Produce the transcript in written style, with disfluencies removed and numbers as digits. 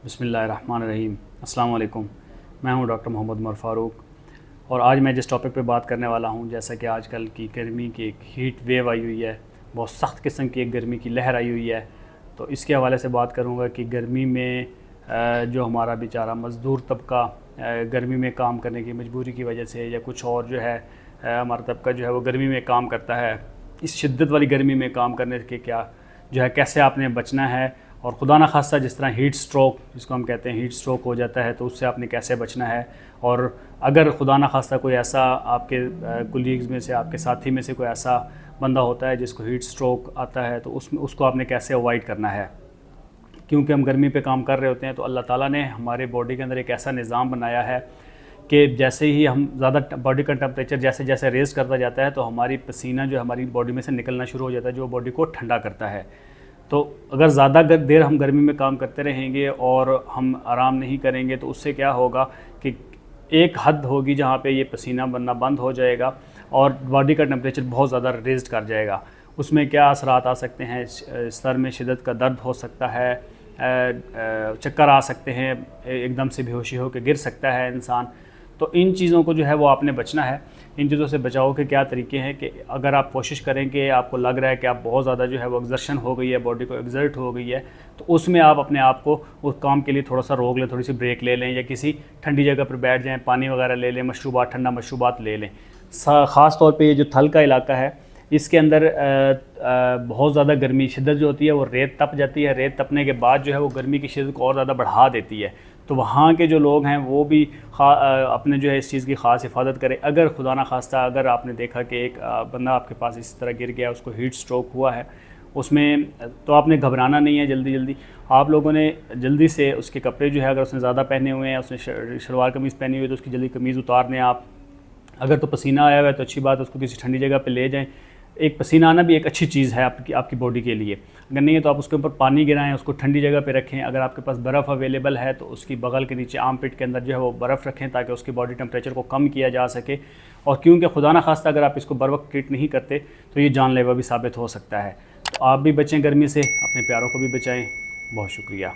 बिस्मिल्लाहिर्रहमानिर्रहीम। अस्सलाम वालेकुम। मैं हूं डॉक्टर मोहम्मद उमर फ़ारूक और आज मैं जिस टॉपिक पे बात करने वाला हूं, जैसा कि आजकल की गर्मी की एक हीट वेव आई हुई है, बहुत सख्त किस्म की एक गर्मी की लहर आई हुई है, तो इसके हवाले से बात करूंगा कि गर्मी में जो हमारा बेचारा मज़दूर तबका गर्मी में काम करने की मजबूरी की वजह से या कुछ और जो है हमारा तबका जो है वो गर्मी में काम करता है, इस शिद्दत वाली गर्मी में काम करने के क्या जो है कैसे आपने बचना है, और खुदा न खास्ता जिस तरह हीट स्ट्रोक जिसको हम कहते हैं हीट स्ट्रोक हो जाता है तो उससे आपने कैसे बचना है। और अगर खुदा न खास्ता कोई ऐसा आपके कुलीग्स में से, आपके साथी में से कोई ऐसा बंदा होता है जिसको हीट स्ट्रोक आता है तो उसको आपने कैसे अवॉइड करना है। क्योंकि हम गर्मी पे काम कर रहे होते हैं तो अल्लाह ताला ने हमारे बॉडी के अंदर एक ऐसा निज़ाम बनाया है कि जैसे ही हम ज़्यादा बॉडी का टेम्परेचर जैसे जैसे रेज़ करता जाता है तो हमारी पसीना जो हमारी बॉडी में से निकलना शुरू हो जाता है, जो बॉडी को ठंडा करता है। तो अगर ज़्यादा देर हम गर्मी में काम करते रहेंगे और हम आराम नहीं करेंगे तो उससे क्या होगा कि एक हद होगी जहाँ पे ये पसीना बनना बंद हो जाएगा और बॉडी का टेम्परेचर बहुत ज़्यादा रेज़ कर जाएगा। उसमें क्या असरात आ सकते हैं, सर में शिद्दत का दर्द हो सकता है, चक्कर आ सकते हैं, एकदम से बेहोशी होकर गिर सकता है इंसान। तो इन चीज़ों को जो है वो आपने बचना है। इन चीज़ों से बचाव के क्या तरीके हैं कि अगर आप कोशिश करें कि आपको लग रहा है कि आप बहुत ज़्यादा जो है वो एक्सर्शन हो गई है, बॉडी को एक्सर्ट हो गई है, तो उसमें आप अपने आप को उस काम के लिए थोड़ा सा रोक लें, थोड़ी सी ब्रेक ले लें या किसी ठंडी जगह पर बैठ जाएँ, पानी वगैरह ले लें, मशरूबात, ठंडा मशरूबात ले लें। ख़ास तौर पे ये जो थल का इलाका है इसके अंदर बहुत ज़्यादा गर्मी शिद्दत जो होती है वो रेत तप जाती है, रेत तपने के बाद जो है वो गर्मी की शिद्दत को और ज़्यादा बढ़ा देती है। तो वहाँ के जो लोग हैं वो भी अपने जो है इस चीज़ की ख़ास हिफाजत करें। अगर खुदा ना खास्ता अगर आपने देखा कि एक बंदा आपके पास इस तरह गिर गया, उसको हीट स्ट्रोक हुआ है, उसमें तो आपने घबराना नहीं है। जल्दी आप लोगों ने जल्दी से उसके कपड़े जो है, अगर उसने ज़्यादा पहने हुए हैं, उसने शलवार कमीज़ पहनी हुई है तो उसकी जल्दी कमीज़ उतार दें आप। अगर तो पसीना आया हुआ है तो अच्छी बात है, उसको किसी ठंडी जगह पे ले जाएं। एक पसीना आना भी एक अच्छी चीज़ है आपकी बॉडी के लिए। अगर नहीं है तो आप उसके ऊपर पानी गिराएं, उसको ठंडी जगह पे रखें। अगर आपके पास बर्फ़ अवेलेबल है तो उसकी बगल के नीचे आर्म पिट के अंदर जो है वो बर्फ़ रखें ताकि उसकी बॉडी टेम्परेचर को कम किया जा सके। और क्योंकि खुदा न खास्ता अगर आप इसको बर वक्त ट्रीट नहीं करते तो ये जानलेवा भी साबित हो सकता है। तो आप भी बचें गर्मी से, अपने प्यारों को भी बचाएँ। बहुत शुक्रिया।